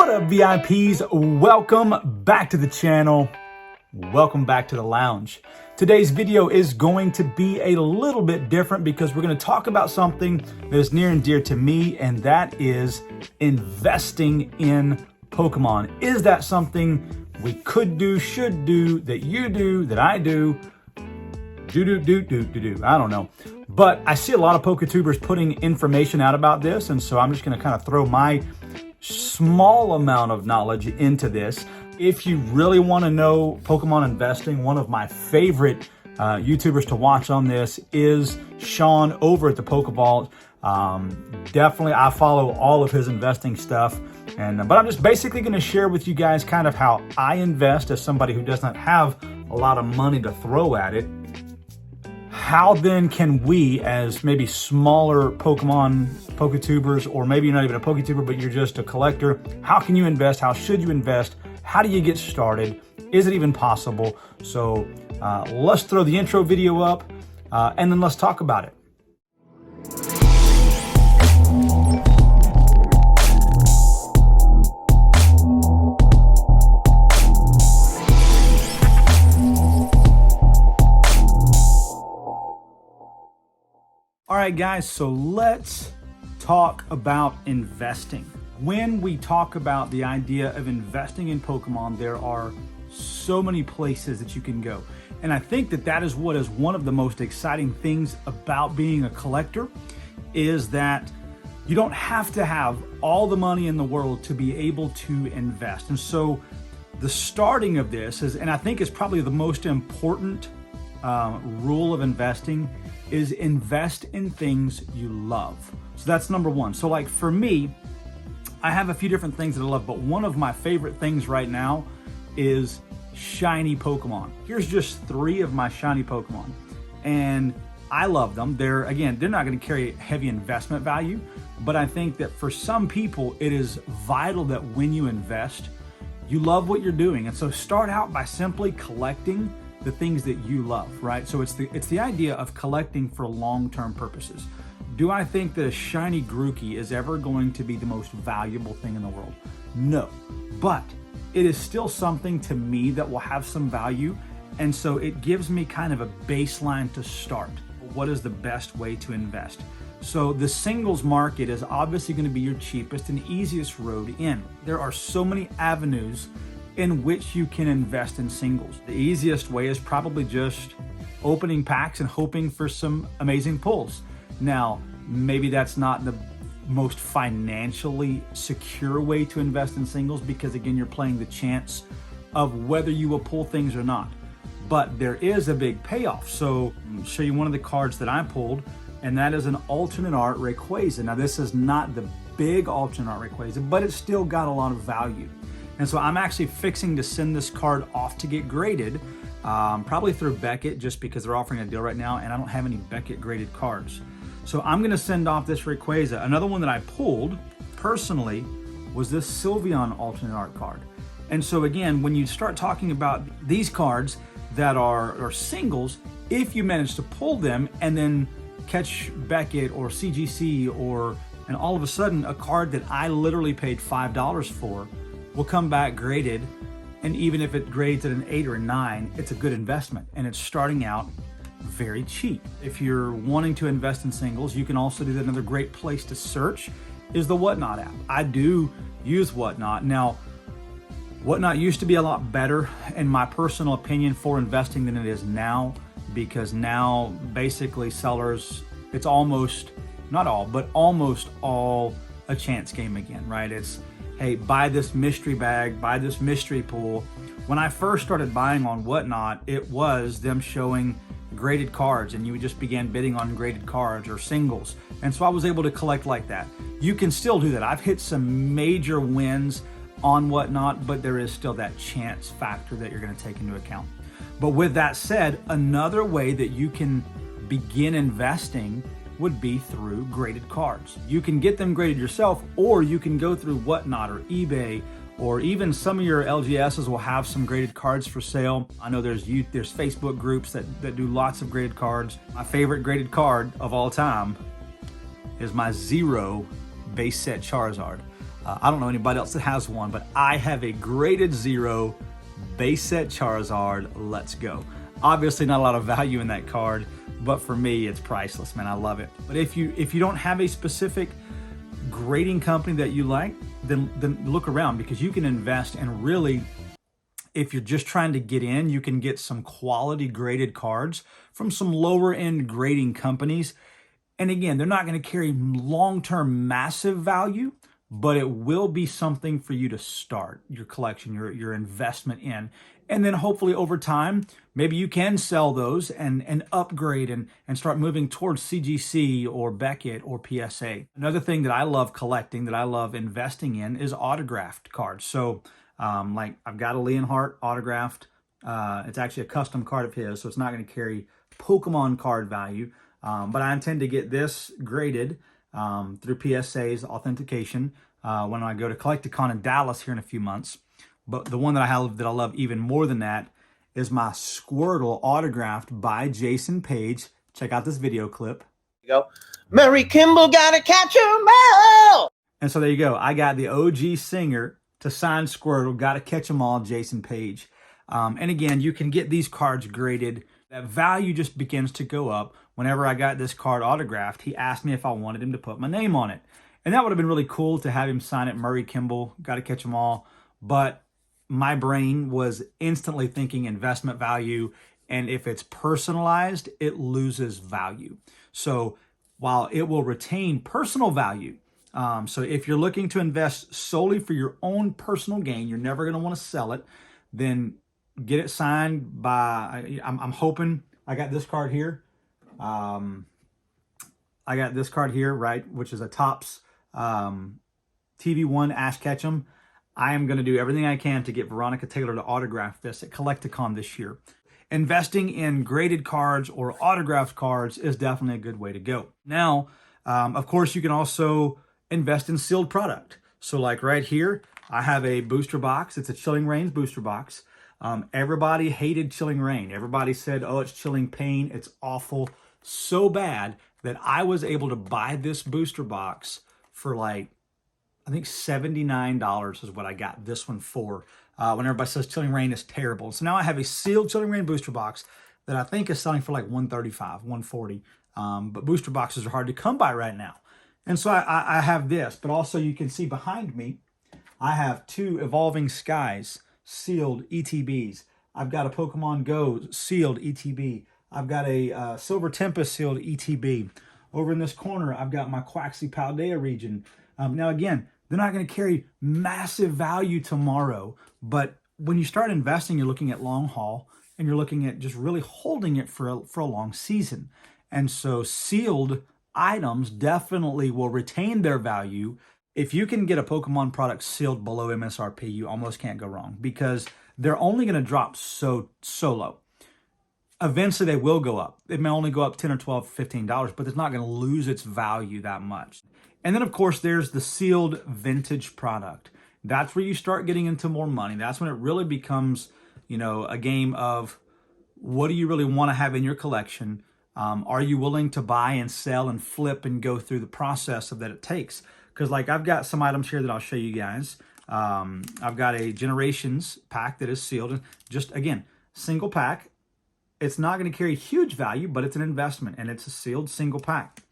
What up, VIPs? Welcome back to the channel. Welcome back to the lounge. Today's video is going to be a little bit different because we're going to talk about something that is near and dear to me, and that is investing in Pokemon. Is that something we could do, should do, that you do, that I do? I don't know. But I see a lot of PokeTubers putting information out about this, and so I'm just going to kind of throw my small amount of knowledge into this. If you really want to know Pokemon investing, one of my favorite YouTubers to watch on this is Sean over at the Pokevault. Definitely, I follow all of his investing stuff, but I'm just basically going to share with you guys kind of how I invest as somebody who does not have a lot of money to throw at it. How then can we, as maybe smaller PokeTubers, or maybe you're not even a PokeTuber, but you're just a collector, how can you invest? How should you invest? How do you get started? Is it even possible? So let's throw the intro video up and then let's talk about it. All right, guys, so let's talk about investing. When we talk about the idea of investing in Pokemon, there are so many places that you can go. And I think that is what is one of the most exciting things about being a collector, is that you don't have to have all the money in the world to be able to invest. And so the starting of this is, and I think is probably the most important rule of investing, is invest in things you love. So that's number one. So like for me, I have a few different things that I love, but one of my favorite things right now is shiny Pokemon. Here's just 3 of my shiny Pokemon, and I love them. They're not going to carry heavy investment value, but I think that for some people, it is vital that when you invest, you love what you're doing. And so start out by simply collecting the things that you love, right? So it's the idea of collecting for long-term purposes. Do I think that a shiny Grookey is ever going to be the most valuable thing in the world? No, but it is still something to me that will have some value, and so it gives me kind of a baseline to start. What is the best way to invest? So the singles market is obviously going to be your cheapest and easiest road in. There are so many avenues in which you can invest in singles. The easiest way is probably just opening packs and hoping for some amazing pulls. Now, maybe that's not the most financially secure way to invest in singles, because again, you're playing the chance of whether you will pull things or not. But there is a big payoff. So I'll show you one of the cards that I pulled, and that is an alternate art Rayquaza. Now, this is not the big alternate art Rayquaza, but it's still got a lot of value. And so I'm actually fixing to send this card off to get graded, probably through Beckett, just because they're offering a deal right now, and I don't have any Beckett graded cards. So I'm going to send off this Rayquaza. Another one that I pulled personally was this Sylveon alternate art card. And so again, when you start talking about these cards that are singles, if you manage to pull them and then catch Beckett or CGC, and all of a sudden a card that I literally paid $5 for will come back graded, and even if it grades at an 8 or a 9, it's a good investment, and it's starting out very cheap. If you're wanting to invest in singles, you can also do that. Another great place to search is the Whatnot app. I do use Whatnot. Now, Whatnot used to be a lot better, in my personal opinion, for investing than it is now, because now basically sellers, it's almost, not all, but almost all a chance game again, right? It's, hey, buy this mystery bag, buy this mystery pool. When I first started buying on Whatnot, it was them showing graded cards, and you just began bidding on graded cards or singles. And so I was able to collect like that. You can still do that. I've hit some major wins on Whatnot, but there is still that chance factor that you're going to take into account. But with that said, another way that you can begin investing would be through graded cards. You can get them graded yourself, or you can go through Whatnot or eBay, or even some of your LGSs will have some graded cards for sale. I know there's Facebook groups that do lots of graded cards. My favorite graded card of all time is my 0 base set Charizard. I don't know anybody else that has one, but I have a graded 0 base set Charizard. Let's go. Obviously not a lot of value in that card, but for me, it's priceless, man. I love it. But if you don't have a specific grading company that you like, then look around, because you can invest and really, if you're just trying to get in, you can get some quality graded cards from some lower end grading companies. And again, they're not going to carry long-term massive value, but it will be something for you to start your collection, your investment in. And then hopefully over time, maybe you can sell those and upgrade and start moving towards CGC or Beckett or PSA. Another thing that I love collecting, that I love investing in, is autographed cards. So like I've got a Leonhardt autographed. It's actually a custom card of his, so it's not going to carry Pokemon card value. But I intend to get this graded through PSA's authentication when I go to Collecticon in Dallas here in a few months. But the one that I love even more than that is my Squirtle autographed by Jason Page. Check out this video clip. Go, Mary Kimball gotta catch 'em all. And so there you go. I got the OG singer to sign Squirtle, gotta catch 'em all, Jason Page. And again, you can get these cards graded. That value just begins to go up. Whenever I got this card autographed, he asked me if I wanted him to put my name on it. And that would have been really cool to have him sign it, Murray Kimball, gotta catch 'em all. But my brain was instantly thinking investment value. And if it's personalized, it loses value. So while it will retain personal value, so if you're looking to invest solely for your own personal gain, you're never going to want to sell it, then get it signed by, I'm hoping, I got this card here. I got this card here, right, which is a Topps TV1 Ash Ketchum. I am going to do everything I can to get Veronica Taylor to autograph this at Collecticon this year. Investing in graded cards or autographed cards is definitely a good way to go. Now, of course, you can also invest in sealed product. So like right here, I have a booster box. It's a Chilling Reigns booster box. Everybody hated Chilling Reign. Everybody said, oh, it's chilling pain. It's awful. So bad that I was able to buy this booster box for like, I think $79 is what I got this one for. When everybody says Chilling Reign is terrible. So now I have a sealed Chilling Reign booster box that I think is selling for like $135, $140. But booster boxes are hard to come by right now. And so I have this, but also you can see behind me, I have 2 Evolving Skies sealed ETBs. I've got a Pokemon Go sealed ETB. I've got a Silver Tempest sealed ETB. Over in this corner, I've got my Quaxly Paldea region. Now again, they're not going to carry massive value tomorrow, but when you start investing, you're looking at long haul and you're looking at just really holding it for a long season. And so sealed items definitely will retain their value. If you can get a Pokemon product sealed below MSRP, you almost can't go wrong, because they're only going to drop so low. Eventually they will go up. It may only go up $10 or $12, $15, but it's not going to lose its value that much. And then of course there's the sealed vintage product. That's where you start getting into more money. That's when it really becomes, a game of what do you really want to have in your collection? Are you willing to buy and sell and flip and go through the process of that it takes? Because like I've got some items here that I'll show you guys. I've got a Generations pack that is sealed. And just again, single pack. It's not going to carry huge value, but it's an investment and it's a sealed single pack.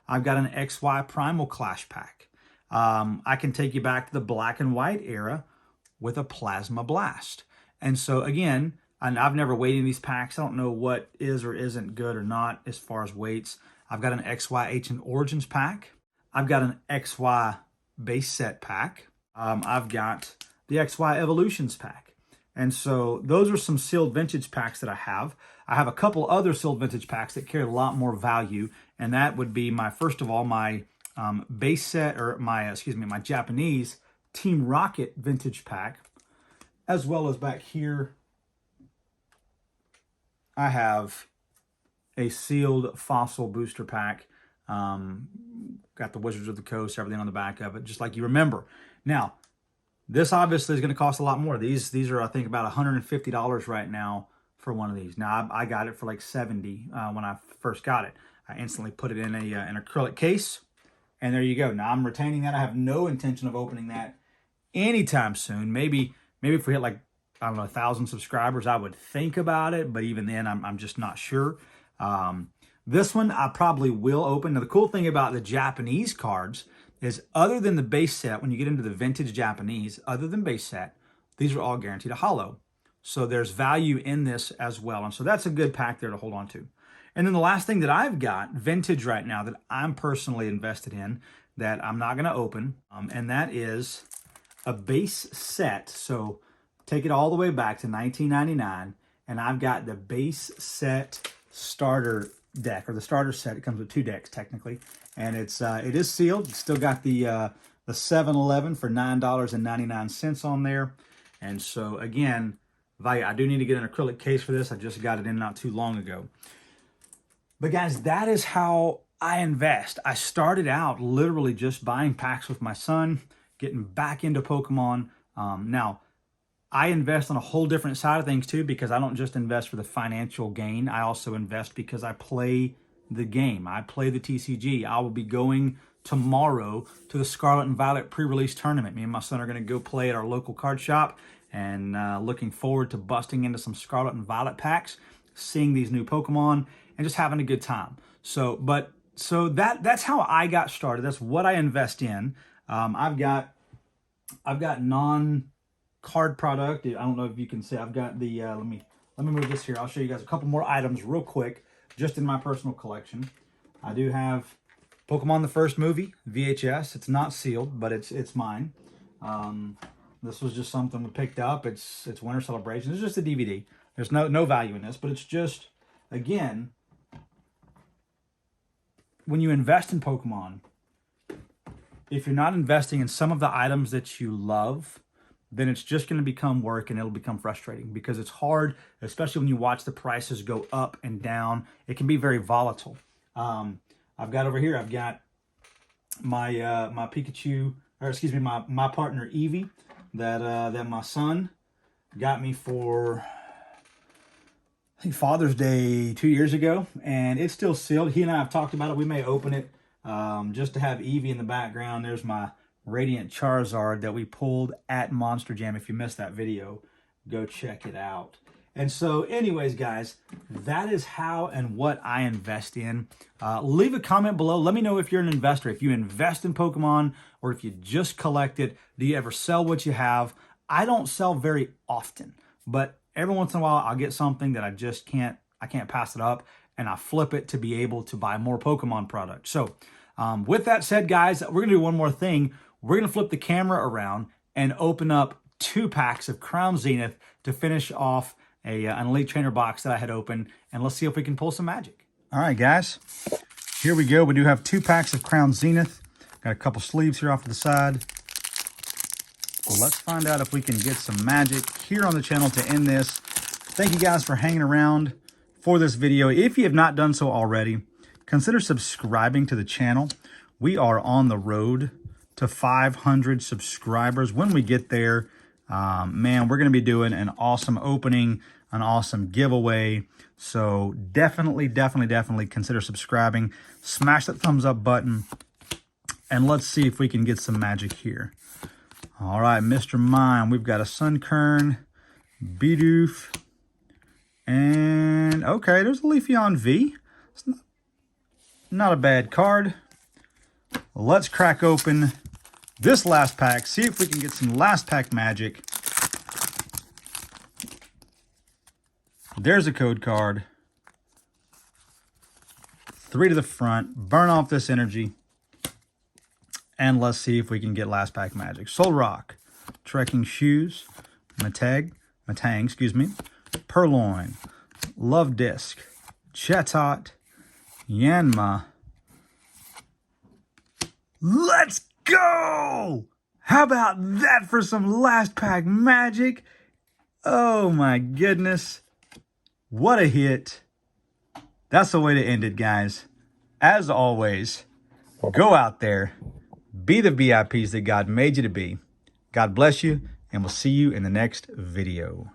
I've got an XY Primal Clash pack. I can take you back to the black and white era with a Plasma Blast. And so again, and I've never weighed in these packs. I don't know what is or isn't good or not as far as weights. I've got an XY Ancient Origins pack. I've got an XY Base Set pack. I've got the XY Evolutions pack. And so those are some sealed vintage packs that I have. I have a couple other sealed vintage packs that carry a lot more value. And that would be first of all, my base set, or my Japanese Team Rocket vintage pack, as well as back here, I have a sealed Fossil booster pack. Got the Wizards of the Coast, everything on the back of it, just like you remember. Now, this obviously is going to cost a lot more. These are, I think, about $150 right now for one of these. Now, I got it for like $70 when I first got it. I instantly put it in an acrylic case, And there you go. Now I'm retaining that. I have no intention of opening that anytime soon. Maybe if we hit like, I don't know, 1,000 subscribers, I would think about it. But even then, I'm just not sure. This one I probably will open. Now the cool thing about the Japanese cards is, other than the base set, when you get into the vintage Japanese, other than base set, these are all guaranteed a holo. So there's value in this as well. And so that's a good pack there to hold on to. And then the last thing that I've got vintage right now that I'm personally invested in that I'm not going to open, and that is a base set. So take it all the way back to 1999, and I've got the base set starter deck, or the starter set. It comes with 2 decks technically, and it is sealed. It's still got the 7-Eleven for $9.99 on there. And so again, value. I do need to get an acrylic case for this. I just got it in not too long ago. But guys, that is how I invest. I started out literally just buying packs with my son, getting back into Pokemon. Now, I invest on a whole different side of things too, because I don't just invest for the financial gain. I also invest because I play the game. I play the TCG. I will be going tomorrow to the Scarlet and Violet pre-release tournament. Me and my son are going to go play at our local card shop, and looking forward to busting into some Scarlet and Violet packs, seeing these new Pokemon, and just having a good time. So that's how I got started. That's what I invest in. I've got non-card product. I don't know if you can see. I've got the let me move this here. I'll show you guys a couple more items real quick, just in my personal collection. I do have Pokemon the first movie VHS. It's not sealed, but it's mine. This was just something we picked up. It's Winter Celebration. It's just a DVD. There's no value in this, but it's just, again, when you invest in Pokemon, if you're not investing in some of the items that you love, then it's just going to become work, and it'll become frustrating, because it's hard, especially when you watch the prices go up and down. It can be very volatile. I've got over here, I've got my my Pikachu, or excuse me, my partner Eevee that my son got me for, I think, Father's Day 2 years ago, and it's still sealed. He and I have talked about it. We may open it just to have Eevee in the background. There's my Radiant Charizard that we pulled at Monster Jam. If you missed that video, go check it out. And so anyways, guys, that is how and what I invest in. Leave a comment below. Let me know if you're an investor, if you invest in Pokemon, or if you just collect it. Do you ever sell what you have? I don't sell very often, but every once in a while I'll get something that I can't pass it up, and I flip it to be able to buy more Pokemon products. So with that said, guys, we're gonna do one more thing. We're gonna flip the camera around and open up 2 packs of Crown Zenith to finish off an Elite Trainer box that I had opened, and let's see if we can pull some magic. All right, guys, here we go. We do have 2 packs of Crown Zenith. Got a couple sleeves here off to the side. So let's find out if we can get some magic here on the channel to end this. Thank you guys for hanging around for this video. If you have not done so already, consider subscribing to the channel. We are on the road to 500 subscribers. When we get there, man, we're going to be doing an awesome opening, an awesome giveaway. So definitely consider subscribing. Smash that thumbs up button, and let's see if we can get some magic here. All right, Mr. Mime, we've got a Sunkern, Bidoof, and okay, there's a Leafeon V. It's not a bad card. Let's crack open this last pack, see if we can get some last pack magic. There's a code card. 3 to the front. Burn off this energy. And let's see if we can get last pack magic. Solrock, Trekking Shoes, Matang, excuse me, Purloin, Love Disc, Chatot, Yanma. Let's go! How about that for some last pack magic? Oh my goodness. What a hit. That's the way to end it, guys. As always, go out there, be the VIPs that God made you to be. God bless you, and we'll see you in the next video.